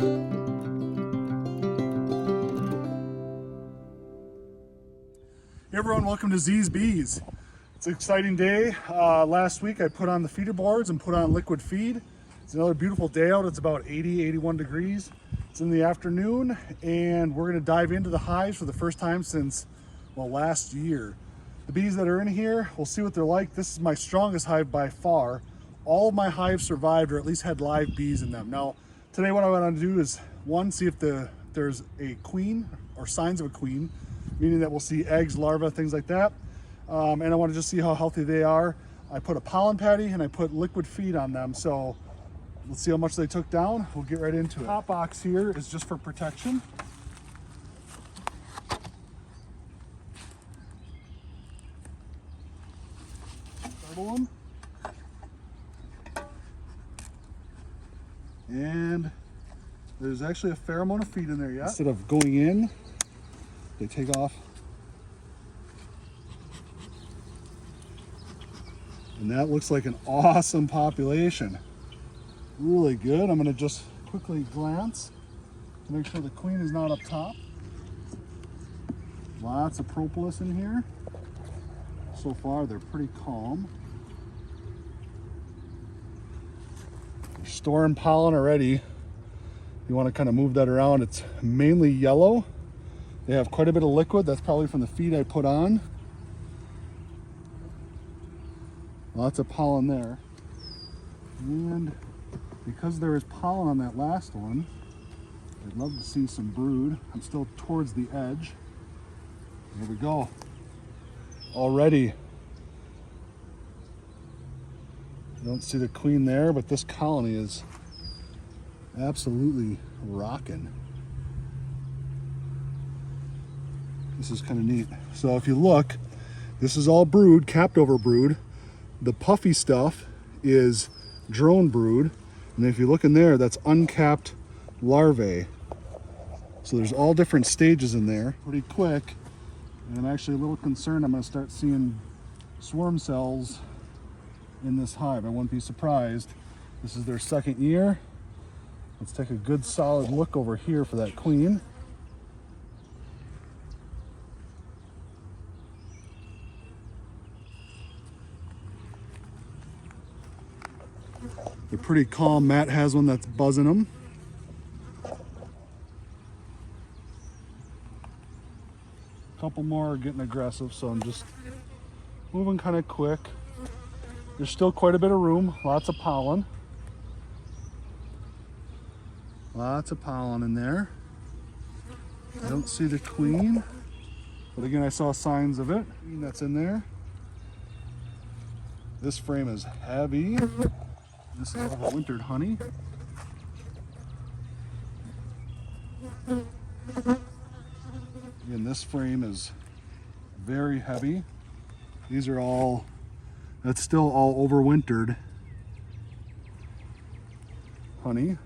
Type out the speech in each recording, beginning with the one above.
Hey everyone, welcome to Z's Bees. It's an exciting day. Last week I put on the feeder boards and put on liquid feed. It's another beautiful day out. It's about 80, 81 degrees. It's in the afternoon and we're gonna dive into the hives for the first time since, well, last year. The bees that are in here, we'll see what they're like. This is my strongest hive by far. All of my hives survived or at least had live bees in them. Now, today what I want to do is, one, see if there's a queen or signs of a queen, meaning that we'll see eggs, larvae, things like that. And I want to just see how healthy they are. I put a pollen patty and I put liquid feed on them. So let's see how much they took down. We'll get right into it. Top box here is just for protection. Startle them. And there's actually a fair amount of feed in there yet. Instead of going in, they take off. And that looks like an awesome population. Really good. I'm gonna just quickly glance to make sure the queen is not up top. Lots of propolis in here. So far, they're pretty calm. They're storing pollen already. You wanna kind of move that around. It's mainly yellow. They have quite a bit of liquid. That's probably from the feed I put on. Lots of pollen there. And because there is pollen on that last one, I'd love to see some brood. I'm still towards the edge. There we go. Already. I don't see the queen there, but this colony is absolutely rocking. This is kind of neat. So if you look, this is all brood, capped over brood. The puffy stuff is drone brood. And if you look in there, that's uncapped larvae. So there's all different stages in there. Pretty quick. And I'm actually a little concerned I'm gonna start seeing swarm cells in this hive. I wouldn't be surprised. This is their second year. Let's take a good solid look over here for that queen. They're pretty calm. Matt has one that's buzzing them. A couple more are getting aggressive, so I'm just moving kind of quick. There's still quite a bit of room, lots of pollen. Lots of pollen in there. I don't see the queen, but again, I saw signs of it. That's in there. This frame is heavy. This is overwintered honey. Again, this frame is very heavy. These are all, that's still all overwintered honey.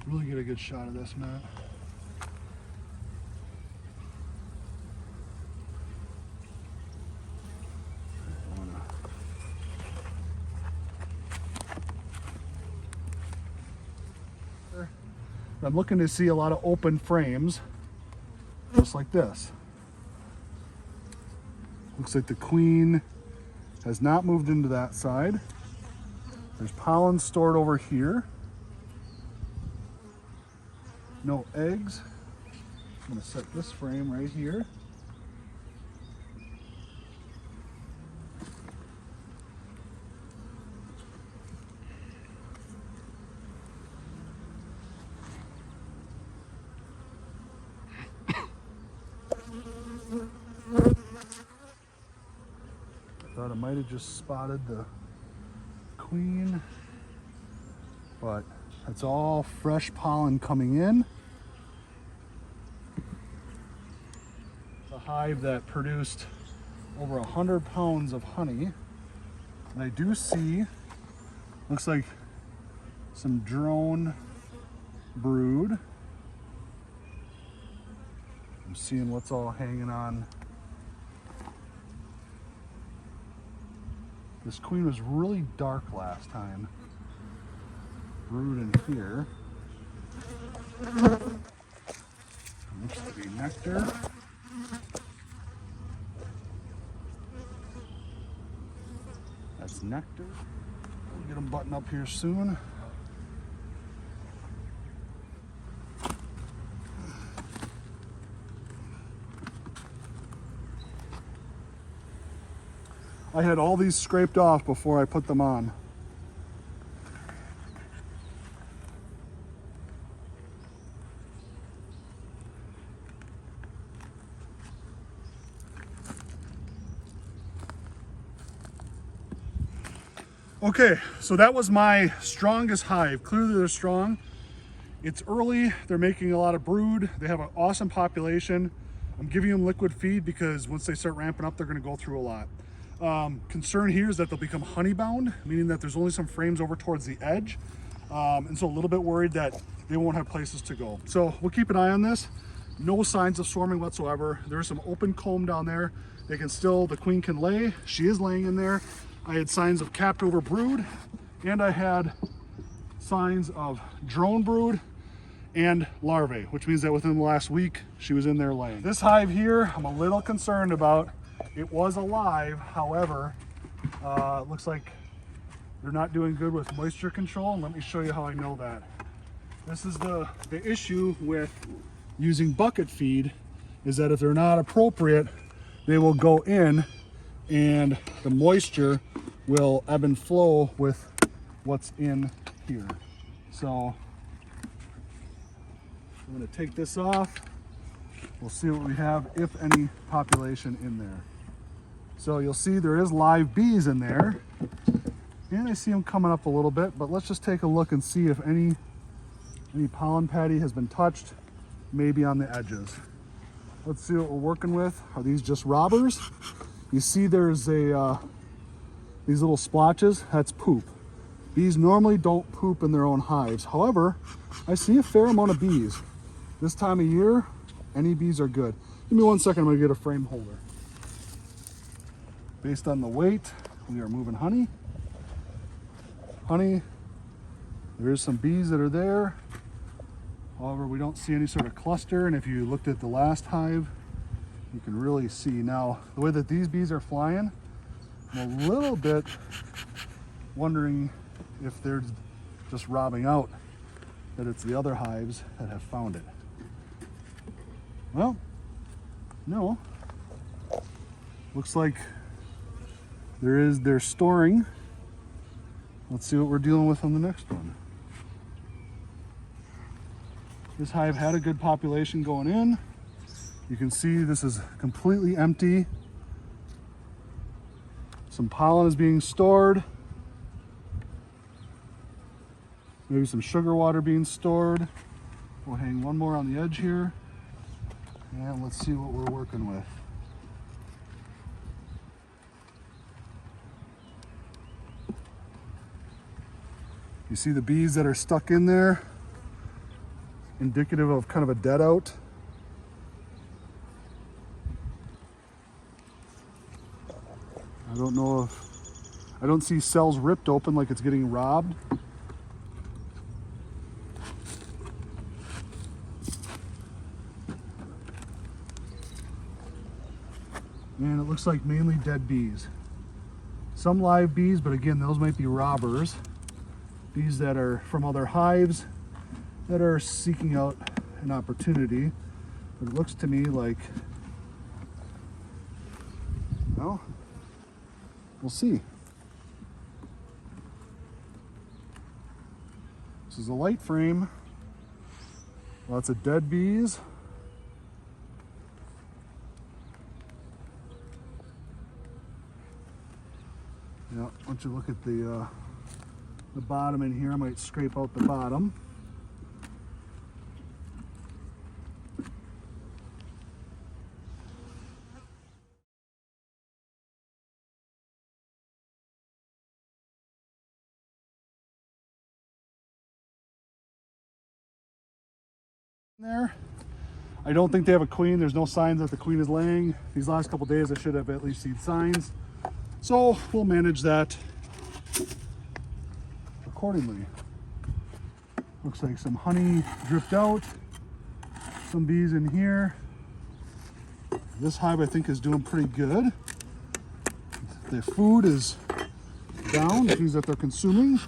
Really get a good shot of this, Matt. I'm looking to see a lot of open frames, just like this. Looks like the queen has not moved into that side. There's pollen stored over here. No eggs. I'm going to set this frame right here. Thought I might have just spotted the queen, but it's all fresh pollen coming in. hive that produced over 100 pounds of honey. And I do see, looks like some drone brood. I'm seeing what's all hanging on. This queen was really dark last time. Brood in here. Looks to be nectar. That's nectar. We'll get them buttoned up here soon. I had all these scraped off before I put them on. Okay, so that was my strongest hive. Clearly they're strong. It's early, they're making a lot of brood. They have an awesome population. I'm giving them liquid feed because once they start ramping up, they're gonna go through a lot. Concern here is that they'll become honey bound, meaning that there's only some frames over towards the edge. And so a little bit worried that they won't have places to go. So we'll keep an eye on this. No signs of swarming whatsoever. There's some open comb down there. They can still, the queen can lay. She is laying in there. I had signs of capped over brood, and I had signs of drone brood and larvae, which means that within the last week, she was in there laying. This hive here, I'm a little concerned about. It was alive, however, it looks like they're not doing good with moisture control, and let me show you how I know that. This is the issue with using bucket feed, is that if they're not appropriate, they will go in and the moisture will ebb and flow with what's in here. So I'm going to take this off. We'll see what we have, if any population in there. So you'll see there is live bees in there, and I see them coming up a little bit, but let's just take a look and see if any pollen patty has been touched, maybe on the edges. Let's see what we're working with. Are these just robbers? You see there's these little splotches, that's poop. Bees normally don't poop in their own hives. However, I see a fair amount of bees. This time of year, any bees are good. Give me 1 second, I'm gonna get a frame holder. Based on the weight, we are moving honey. Honey, there is some bees that are there. However, we don't see any sort of cluster, and if you looked at the last hive, you can really see now the way that these bees are flying. I'm a little bit wondering if they're just robbing out, that it's the other hives that have found it. Well, no. Looks like they're storing. Let's see what we're dealing with on the next one. This hive had a good population going in. You can see this is completely empty. Some pollen is being stored. Maybe some sugar water being stored. We'll hang one more on the edge here. And let's see what we're working with. You see the bees that are stuck in there, indicative of kind of a dead out. I don't know if, I don't see cells ripped open like it's getting robbed. And it looks like mainly dead bees. Some live bees, but again, those might be robbers. Bees that are from other hives that are seeking out an opportunity. But it looks to me like, well, we'll see. This is a light frame. Lots of dead bees. Yeah, once you look at the bottom in here, I might scrape out the bottom. there. I don't think they have a queen. There's no signs that the queen is laying. These last couple days I should have at least seen signs. So we'll manage that accordingly. Looks like some honey dripped out. Some bees in here. This hive I think is doing pretty good. The food is down, which means that they're consuming.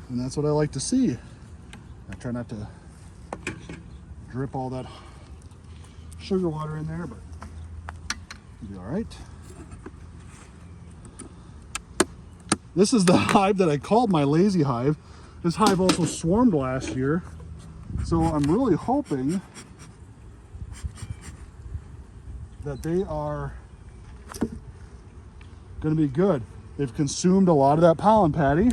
And that's what I like to see. I try not to drip all that sugar water in there, but it'll be all right. This is the hive that I called my lazy hive. This hive also swarmed last year. So I'm really hoping that they are going to be good. They've consumed a lot of that pollen patty.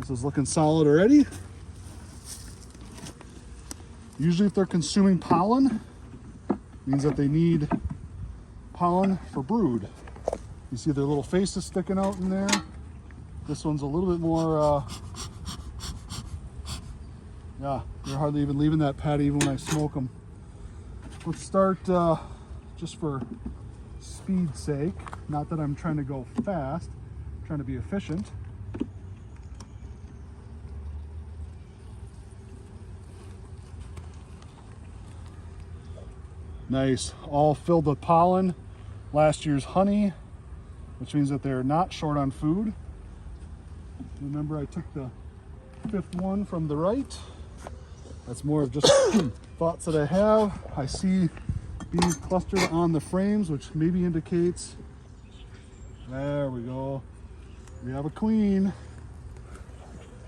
This is looking solid already. Usually if they're consuming pollen, it means that they need pollen for brood. You see their little faces sticking out in there. This one's a little bit more, yeah, they're hardly even leaving that patty even when I smoke them. Let's start, just for speed's sake, not that I'm trying to go fast, I'm trying to be efficient. Nice, all filled with pollen, last year's honey, which means that they're not short on food. Remember, I took the 5th one from the right. That's more of just thoughts that I have. I see bees clustered on the frames, which maybe indicates, there we go, we have a queen.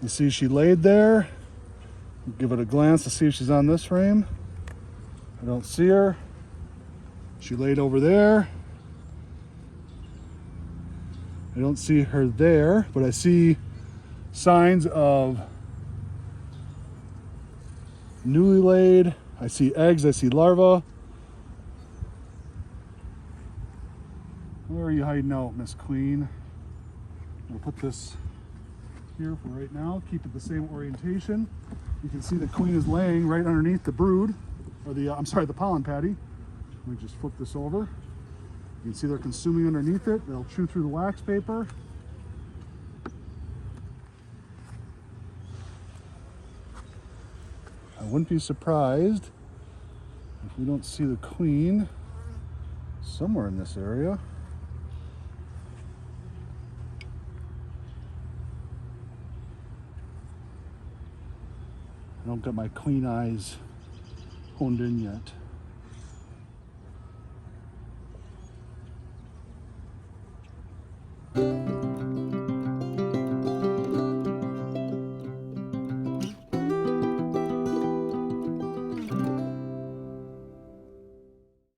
You see she laid there. Give it a glance to see if she's on this frame. I don't see her. She laid over there. I don't see her there, but I see signs of newly laid. I see eggs, I see larvae. Where are you hiding out, Miss Queen? I'll put this here for right now, keep it the same orientation. You can see the queen is laying right underneath the brood, or the, I'm sorry, the pollen patty. Let me just flip this over. You can see they're consuming underneath it. They'll chew through the wax paper. I wouldn't be surprised if we don't see the queen somewhere in this area. I don't got my queen eyes honed in yet.